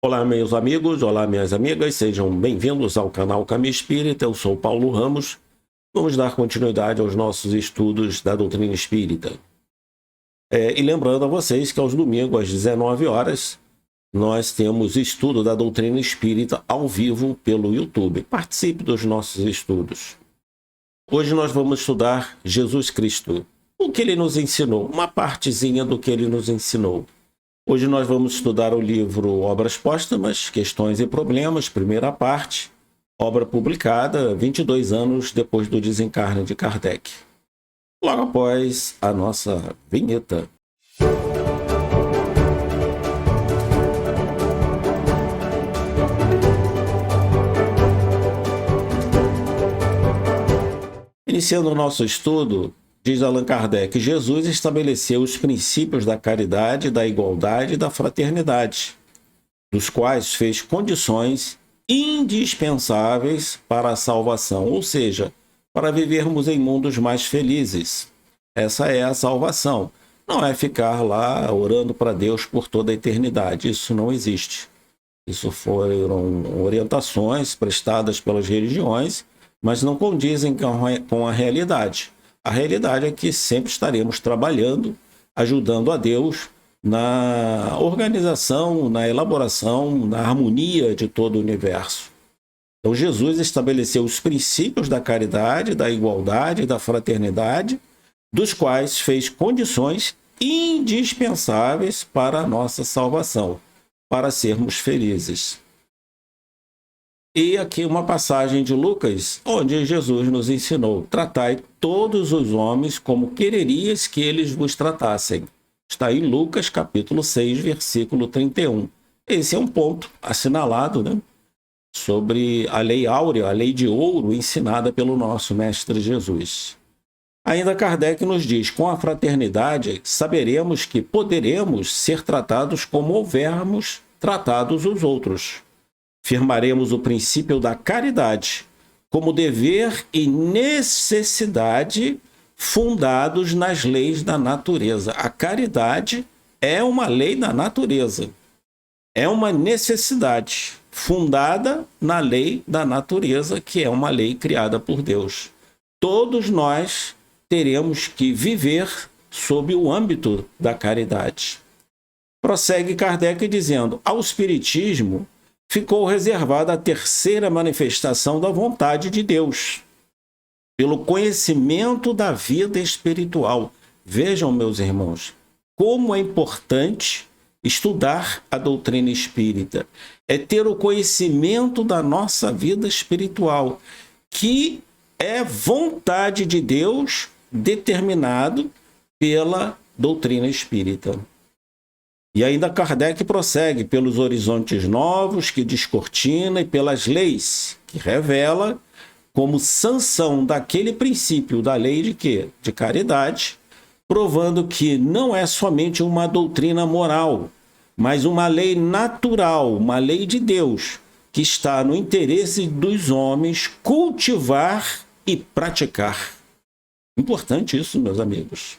Olá, meus amigos, olá, minhas amigas, sejam bem-vindos ao canal Caminho Espírita. Eu sou Paulo Ramos. Vamos dar continuidade aos nossos estudos da doutrina espírita. E lembrando a vocês que aos domingos, às 19 horas, nós temos estudo da doutrina espírita ao vivo pelo YouTube. Participe dos nossos estudos. Hoje nós vamos estudar Jesus Cristo. O que ele nos ensinou? Uma partezinha do que ele nos ensinou. Hoje nós vamos estudar o livro Obras Póstumas, Questões e Problemas, primeira parte, obra publicada 22 anos depois do desencarne de Kardec. Logo após a nossa vinheta. Iniciando o nosso estudo, diz Allan Kardec, Jesus estabeleceu os princípios da caridade, da igualdade e da fraternidade, dos quais fez condições indispensáveis para a salvação, ou seja, para vivermos em mundos mais felizes. Essa é a salvação. Não é ficar lá orando para Deus por toda a eternidade. Isso não existe. Isso foram orientações prestadas pelas religiões, mas não condizem com a realidade. A realidade é que sempre estaremos trabalhando, ajudando a Deus na organização, na elaboração, na harmonia de todo o universo. Então, Jesus estabeleceu os princípios da caridade, da igualdade e da fraternidade, dos quais fez condições indispensáveis para a nossa salvação, para sermos felizes. E aqui uma passagem de Lucas, onde Jesus nos ensinou: tratai todos os homens como quererias que eles vos tratassem. Está em Lucas, capítulo 6, versículo 31. Esse é um ponto assinalado, né, sobre a lei áurea, a lei de ouro ensinada pelo nosso Mestre Jesus. Ainda Kardec nos diz: com a fraternidade, saberemos que poderemos ser tratados como houvermos tratados os outros. Firmaremos o princípio da caridade como dever e necessidade fundados nas leis da natureza. A caridade é uma lei da natureza. É uma necessidade fundada na lei da natureza, que é uma lei criada por Deus. Todos nós teremos que viver sob o âmbito da caridade. Prossegue Kardec dizendo: ao Espiritismo ficou reservada a terceira manifestação da vontade de Deus, pelo conhecimento da vida espiritual. Vejam, meus irmãos, como é importante estudar a doutrina espírita. É ter o conhecimento da nossa vida espiritual, que é vontade de Deus determinado pela doutrina espírita. E ainda Kardec prossegue: pelos horizontes novos que descortina e pelas leis que revela como sanção daquele princípio da lei de quê? De caridade, provando que não é somente uma doutrina moral, mas uma lei natural, uma lei de Deus, que está no interesse dos homens cultivar e praticar. Importante isso, meus amigos.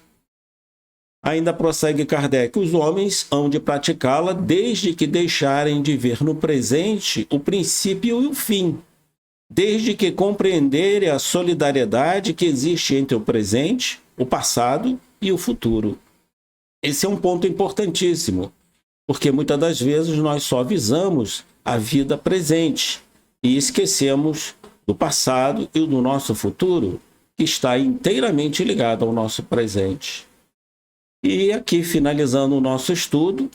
Ainda prossegue Kardec: os homens hão de praticá-la desde que deixarem de ver no presente o princípio e o fim, desde que compreenderem a solidariedade que existe entre o presente, o passado e o futuro. Esse é um ponto importantíssimo, porque muitas das vezes nós só visamos a vida presente e esquecemos do passado e do nosso futuro, que está inteiramente ligado ao nosso presente. E aqui, finalizando o nosso estudo,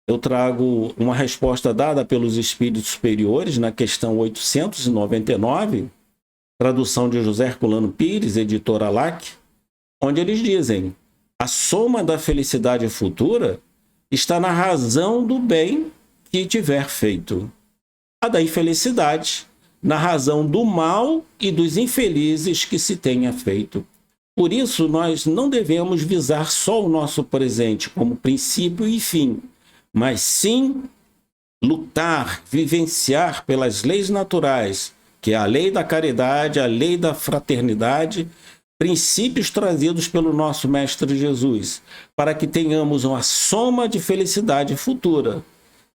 eu trago uma resposta dada pelos Espíritos Superiores na questão 899, tradução de José Herculano Pires, editora LAC, onde eles dizem: a soma da felicidade futura está na razão do bem que tiver feito, a da infelicidade na razão do mal e dos infelizes que se tenha feito. Por isso, nós não devemos visar só o nosso presente como princípio e fim, mas sim lutar, vivenciar pelas leis naturais, que é a lei da caridade, a lei da fraternidade, princípios trazidos pelo nosso Mestre Jesus, para que tenhamos uma soma de felicidade futura,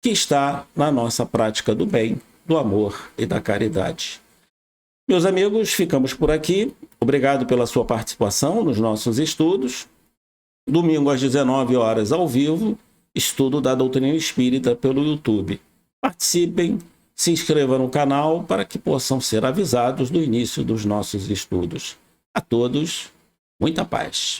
que está na nossa prática do bem, do amor e da caridade. Meus amigos, ficamos por aqui. Obrigado pela sua participação nos nossos estudos. Domingo às 19 horas ao vivo, estudo da doutrina espírita pelo YouTube. Participem, se inscrevam no canal para que possam ser avisados do início dos nossos estudos. A todos, muita paz.